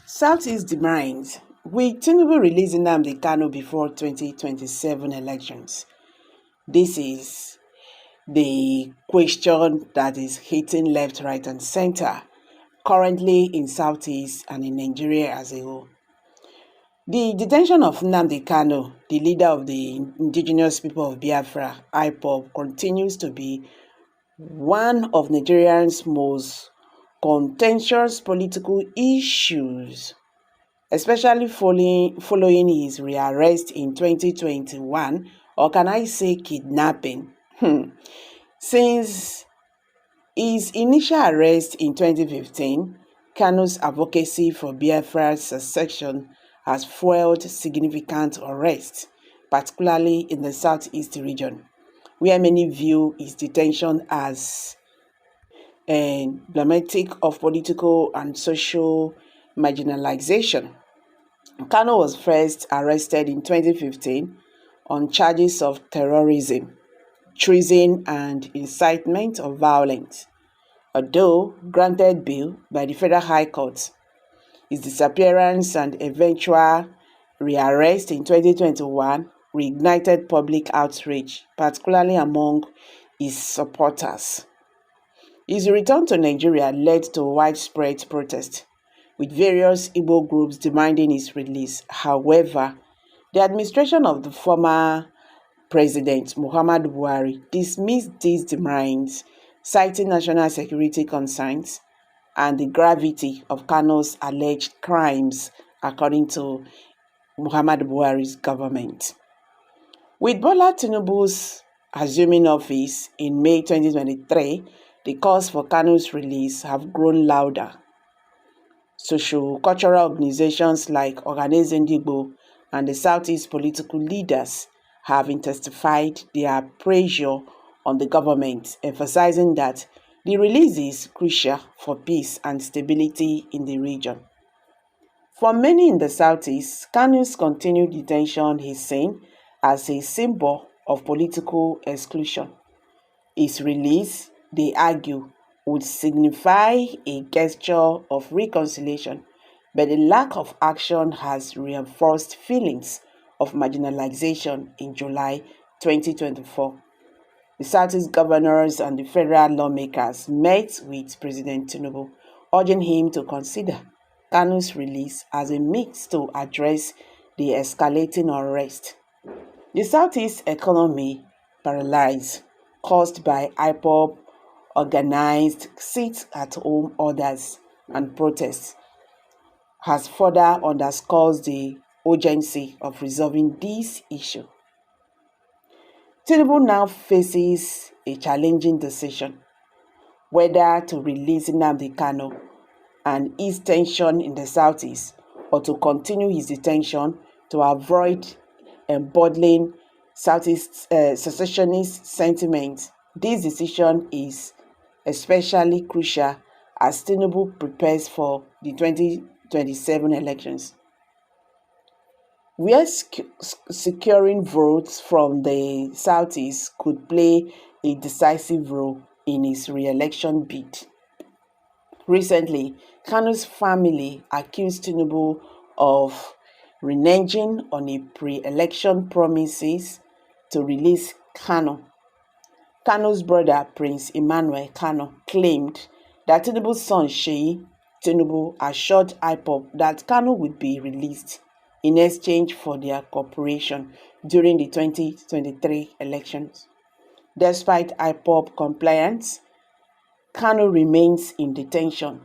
Southeast demands. Will Tinubu release Nnamdi Kanu before 2027 elections? This is the question that is hitting left, right, and center currently in Southeast and in Nigeria as a whole. The detention of Nnamdi Kanu, the leader of the indigenous people of Biafra, IPOB, continues to be one of Nigerians' most contentious political issues, especially following his rearrest in 2021, or can I say kidnapping? Since his initial arrest in 2015, Kanu's advocacy for Biafra's secession has fueled significant unrest, particularly in the southeast region, where many view his detention as emblematic of political and social marginalization. Kanu was first arrested in 2015 on charges of terrorism, treason, and incitement of violence. Although granted bail by the Federal High Court, his disappearance and eventual rearrest in 2021 reignited public outrage, particularly among his supporters. His return to Nigeria led to widespread protest, with various Igbo groups demanding his release. However, the administration of the former President Muhammadu Buhari dismissed these demands, citing national security concerns and the gravity of Kanu's alleged crimes, according to Muhammadu Buhari's government. With Bola Tinubu's assuming office in May 2023, the calls for Kanu's release have grown louder. Socio-cultural organizations like Ohaneze Ndigbo and the Southeast political leaders have intensified their pressure on the government, emphasizing that the release is crucial for peace and stability in the region. For many in the Southeast, Kanu's continued detention is seen as a symbol of political exclusion. His release, they argue, would signify a gesture of reconciliation, but the lack of action has reinforced feelings of marginalization in July 2024. The Southeast governors and the federal lawmakers met with President Tinubu, urging him to consider Kanu's release as a means to address the escalating unrest. The Southeast economy paralyzed, caused by IPOB organized sit-at-home orders and protests, has further underscores the urgency of resolving this issue. Tinubu now faces a challenging decision whether to release Nnamdi Kanu and ease tension in the Southeast, or to continue his detention to avoid embodying Southeast secessionist sentiment. This decision is especially crucial as Tinubu prepares for the 2027 elections, where securing votes from the Southeast could play a decisive role in his re-election bid. Recently, Kanu's family accused Tinubu of reneging on a pre-election promises to release Kanu. Kanu's brother, Prince Emmanuel Kanu, claimed that Tinubu's son, Sheyi Tinubu, assured IPOB that Kanu would be released in exchange for their cooperation during the 2023 elections. Despite IPOB compliance, Kanu remains in detention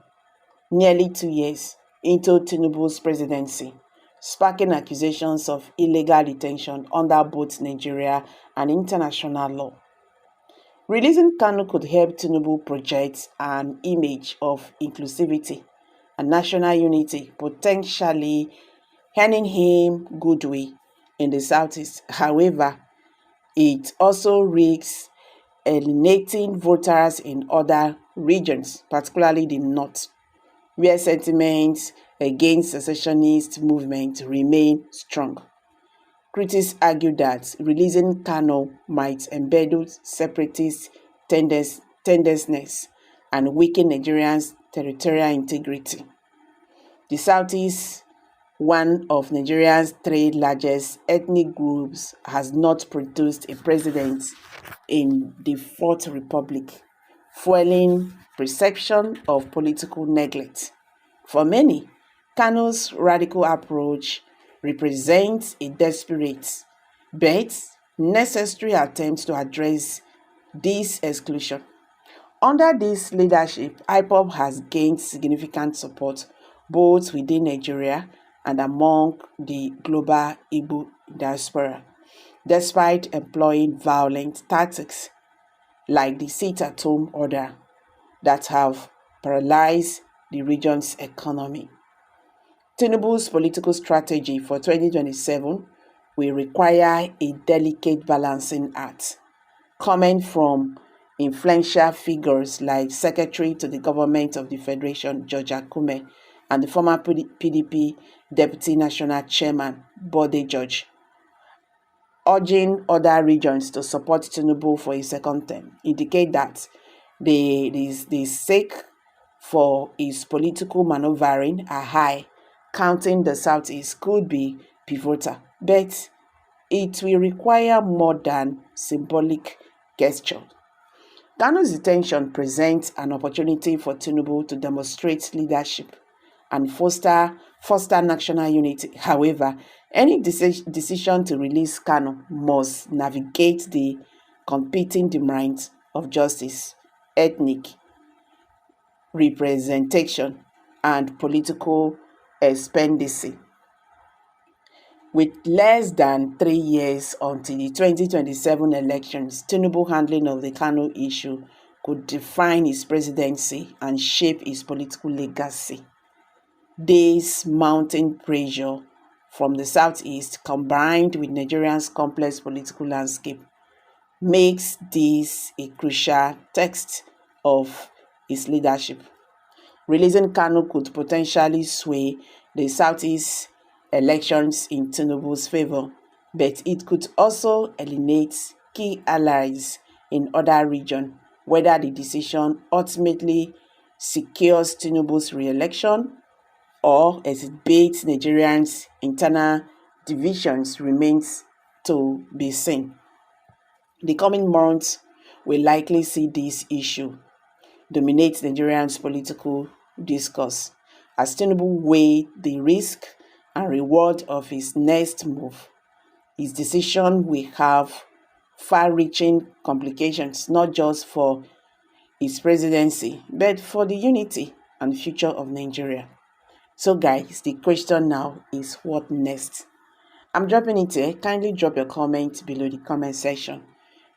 nearly 2 years into Tinubu's presidency, sparking accusations of illegal detention under both Nigeria and international law. Releasing Kanu could help Tinubu project an image of inclusivity and national unity, potentially earning him goodwill in the Southeast. However, it also risks alienating voters in other regions, particularly the North, where sentiments against secessionist movements remain strong. Critics argue that releasing Kanu might embed separatist tendencies and weaken Nigeria's territorial integrity. The Southeast, one of Nigeria's three largest ethnic groups, has not produced a president in the Fourth Republic, fueling perception of political neglect. For many, Kanu's radical approach represents a desperate but necessary attempt to address this exclusion. Under this leadership, IPOB has gained significant support both within Nigeria and among the global Igbo diaspora, despite employing violent tactics like the sit-at-home order that have paralyzed the region's economy. Tinubu's political strategy for 2027 will require a delicate balancing act, coming from influential figures like Secretary to the Government of the Federation, George Akume, and the former PDP Deputy National Chairman, Bode George, urging other regions to support Tinubu for a second term, indicate that the stake for his political maneuvering are high. Counting the Southeast could be pivotal, but it will require more than symbolic gesture. Kanu's detention presents an opportunity for Tinubu to demonstrate leadership and foster national unity. However, any decision to release Kanu must navigate the competing demands of justice, ethnic representation, and political expediency. With less than 3 years until the 2027 elections, Tinubu's handling of the Kanu issue could define his presidency and shape his political legacy. This mounting pressure from the Southeast, combined with Nigeria's complex political landscape, makes this a crucial test of his leadership. Releasing Kanu could potentially sway the Southeast elections in Tinubu's favor, but it could also alienate key allies in other regions, whether the decision ultimately secures Tinubu's re-election or exacerbates Nigerians' internal divisions remains to be seen. The coming months will likely see this issue dominate Nigerians' political discourse as Tinubu weighs the risk and reward of his next move. His decision will have far-reaching complications, not just for his presidency, but for the unity and future of Nigeria. So guys, the question now is what next? I'm dropping it here. Kindly drop your comment below the comment section.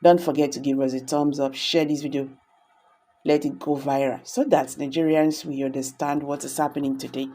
Don't forget to give us a thumbs up, share this video, let it go viral so that Nigerians will understand what is happening today.